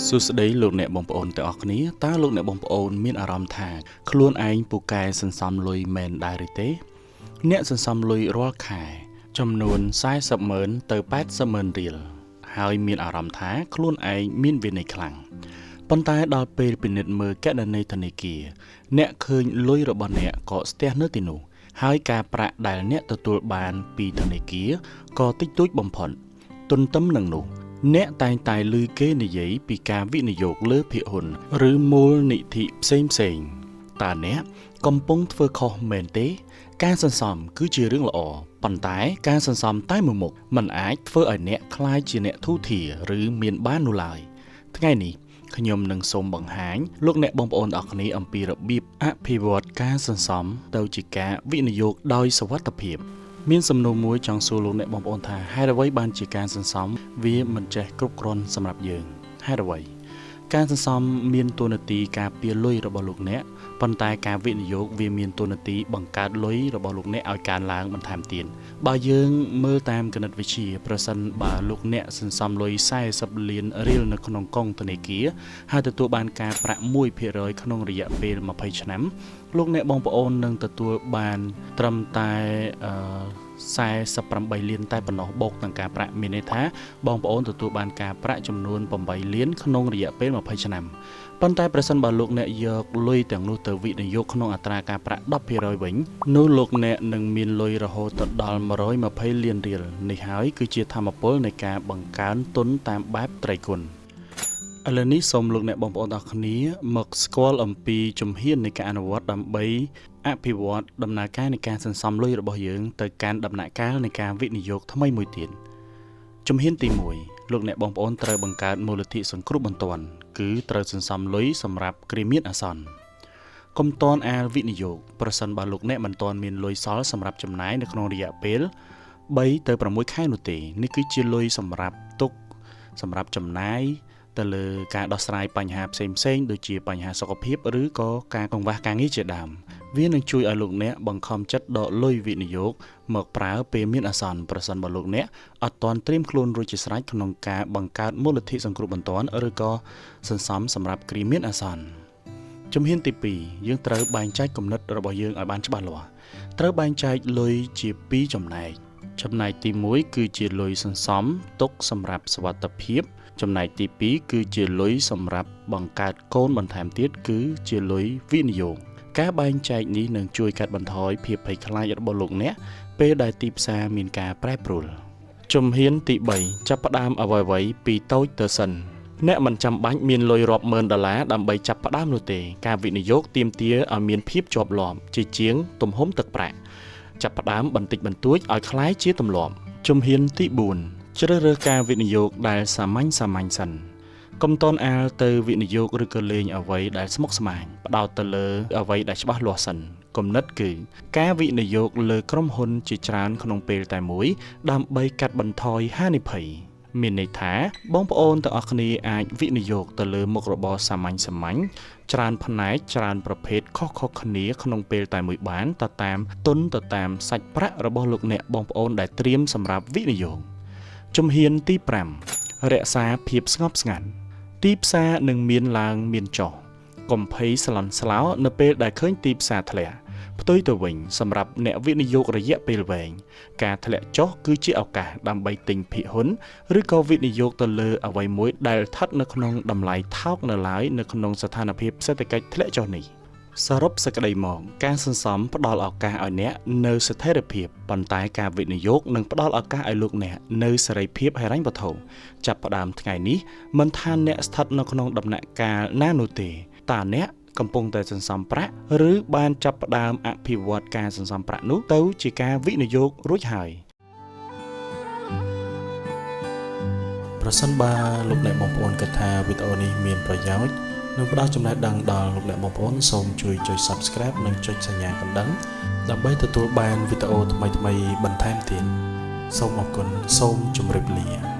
សួស្តីលោកអ្នកបងប្អូនទាំងអស់គ្នាតើលោកអ្នកបងប្អូនមានអារម្មណ៍ថាខ្លួនឯងពូកែសន្សំលុយមែនដែរឬទេអ្នកសន្សំលុយរាល់ខែចំនួន40,000ទៅ80,000រៀលហើយមានអារម្មណ៍ថាខ្លួនឯងមានវិន័យខ្លាំងប៉ុន្តែដល់ពេលពិនិត្យមើលគណនីធនាគារអ្នកឃើញលុយរបស់អ្នកក៏ស្ទះនៅទីនោះហើយការប្រាក់ដែលអ្នកទទួលបានពីធនាគារក៏តិចតួចបំផុតទន្ទឹមនឹងនោះអ្នកតែងតែឮគេនិយាយពីការវិនិយោគលើភាគហ៊ុនឬមូលនិធិផ្សេងតើអ្នកកំពុងធ្វើខុសមែនទេការសន្សំគឺជារឿងល្អប៉ុន្តែការសន្សំតែមួយមុខមិនអាចធ្វើឲ្យអ្នកក្លាយជាអ្នកធូរធារឬមានបាននោះឡើយថ្ងៃនេះខ្ញុំនឹងសូមបង្ហាញលោកអ្នកបងប្អូនទាំងអស់គ្នាអំពីរបៀបអភិវឌ្ឍការសន្សំទៅជាការវិនិយោគដោយសុវត្ថិភាពមានសំណួរមួយចង់សួរលោកអ្នកបងប្អូនថាហេតុអ្វីបានជាការសន្សំវាមិនចេះគ្រប់គ្រាន់សម្រាប់យើងហេតុអ្វីការសន្សំមានតួនាទីការពារលុយរបស់លោកអ្នកប៉ុន្តែការវិនិយោគវាមានតួនាទីបង្កើតលុយរបស់លោកអ្នកឲ្យកើនឡើងបន្ថែមទៀតបើយើងមើលតាមគណិតវិទ្យាប្រសិនបើលោកអ្នកសន្សំលុយ40លានរៀលនៅក្នុងកុងធនាគារហើយទទួលបានការប្រាក់ 1% ក្នុងរយៈពេល20ឆ្នាំលោកអ្នកបងប្អូននឹងទទួលបានត្រឹមតែ48លានតែប៉ុណ្ណោះបូកទាំងការប្រាក់មានន័យថាបងប្អូនទទួលបានការប្រាក់ចំនួន8លានក្នុងរយៈពេល20ឆ្នាំប៉ុន្តែប្រសិនបើលោកអ្នកយកលុយទាំងនោះទៅវិនិយោគក្នុងអត្រាការប្រាក់ 10% វិញនោះលោកអ្នកនឹងមានលុយរហូតដល់120លានរៀលនេះហើយគឺជាថាមពលនៃការបង្កើនទុនតាមបែបត្រីគុណឥឡូវនេះសូមលោកអ្នកបងប្អូនទាំងគ្នាមកស្គាល់អំពីជំហាននៃការអនុវត្តដើម្បីអភិវឌ្ឍដំណើរការនៃការសន្សំលុយរបស់យើងទៅកាន់ដំណាក់កាលនៃការវិនិយោគថ្មីមួយទៀតជំហានទី1លោកអ្នកបងប្អូនត្រូវបង្កើតមូលនិធិសង្គ្រោះបន្ទាន់គឺត្រូវសន្សំលុយសម្រាប់គ្រាមានអាសន្នកុំទាន់អាលវិនិយោគប្រសិនបើលោកអ្នកមិនទាន់មានលុយសល់សម្រាប់ចំណាយនៅក្នុងរយៈពេល3ទៅ6ខែនោះទេនេះគឺជាលុយសម្រាប់ទុកសម្រាប់ចំណាយទៅលើការដោះស្រាយបញ្ហាផ្សេងៗដូចជាបញ្ហាសុខភាពឬក៏ការកង្វះការងារជាដើមវានឹងជួយឲ្យលោកអ្នកបង្ខំចិត្តដកលុយវិនិយោគមកប្រើពេលមានអាសន្នប្រសិនបើលោកអ្នកអត់ទាន់ត្រៀមខ្លួនរួចជាស្រេចក្នុងការបង្កើតមូលនិធិសង្គ្រោះបន្ទាន់ឬក៏សន្សំសម្រាប់គ្រាមានអាសន្នជំហានទី2យើងត្រូវបែងចែកគំនិតរបស់យើងឲ្យបានច្បាស់លាស់ត្រូវបែងចែកលុយជា2ចំណែកទី1គឺជាលុយសន្សំទុកសម្រាប់សុវត្ថិភាពចំណែកទី2គឺជាលុយសម្រាប់បង្កើតកូនបន្ថែមទៀតគឺជាលុយវិនិយោគការបែងចែកនេះនឹងជួយកាត់បន្ថយភាពភ័យខ្លាចរបស់លោកអ្នកពេលដែលទីផ្សារមានការប្រែប្រួលជំហានទី3ចាប់ផ្ដើមអ្វីៗពីតូចទៅសិនអ្នកមិនចាំបាច់មានលុយរាប់ម៉ឺនដុល្លារដើម្បីចាប់ផ្ដើមនោះទេការវិនិយោគទាមទារឲ្យមានភាពជាប់លាប់ជាជាងទំហំទឹកប្រាក់ចាប់ផ្ដើមបន្តិចបន្តួចឲ្យคล้ายជាទម្លាប់ជំហានទី4ជ្រើសរើសការវិនិយោគដែលសាមញ្ញសិនកុំតន់អាលទៅវិនិយោគឬក៏លេងអ្វីដែលស្មុគស្មាញផ្ដោតទៅលើអ្វីដែលច្បាស់លាស់សិនគំនិតគឺការវិនិយោគលើក្រុមហ៊ុនជាច្រើនក្នុងពេលតែមួយដើម្បីកាត់បន្ថយហានិភ័យមានន័យថាបងប្អូនទាំងអស់គ្នាអាចវិនិយោគទៅលើមុខរបរសាមញ្ញច្រើនផ្នែកច្រើនប្រភេទខុសៗគ្នាក្នុងពេលតែមួយបានទៅតាមទុនទៅតាមសាច់ប្រាក់របស់លោកអ្នកបងប្អូនដែលត្រៀមសម្រាប់វិនិយោគជំហានទី5រក្សាភាពស្ងប់ស្ងាត់ទីផ្សារនឹងមានឡើងមានចុះកុំភ័យស្លន់ស្លោនៅពេលដែលឃើញទីផ្សារធ្លាក់ផ្ទុយទៅវិញសម្រាប់អ្នកវិនិយោគរយៈពេលវែងការធ្លាក់ចុះគឺជាឱកាសដើម្បីទិញភាគហ៊ុនឬក៏វិនិយោគទៅលើអ្វីមួយដែលស្ថិតនៅក្នុងតម្លៃថោកនៅឡើយនៅក្នុងស្ថានភាពសេដ្ឋកិច្ចធ្លាក់ចុះនេះសរុបសេចក្តីមកការសន្សំផ្ដល់ឱកាសឲ្យអ្នកនៅស្ថិរភាពប៉ុន្តែការវិនិយោគនឹងផ្ដល់ឱកាសឲ្យលោកអ្នកនៅសេរីភាពហិរញ្ញវត្ថុចាប់ផ្ដើមថ្ងៃនេះមិនថាអ្នកស្ថិតនៅក្នុងដំណាក់កាលណានោះទេតើអ្នកកំពុងតែសន្សំប្រាក់ឬបានចាប់ផ្ដើមអភិវឌ្ឍការសន្សំប្រាក់នោះទៅជាការវិនិយោគរួចហើយប្រសិនបើលោកអ្នកបងប្អូនគិតថាវីដេអូនេះមានប្រយោជន៍និងផ្ដល់ចំណេះដឹងដល់លោកអ្នកបងប្អូនសូមជួយចុច Subscribe និងចុចសញ្ញាកណ្ដឹងដើម្បីទទួលបានវីដេអូថ្មីៗបន្ថែមទៀតសូមអរគុណសូមជម្រាបលា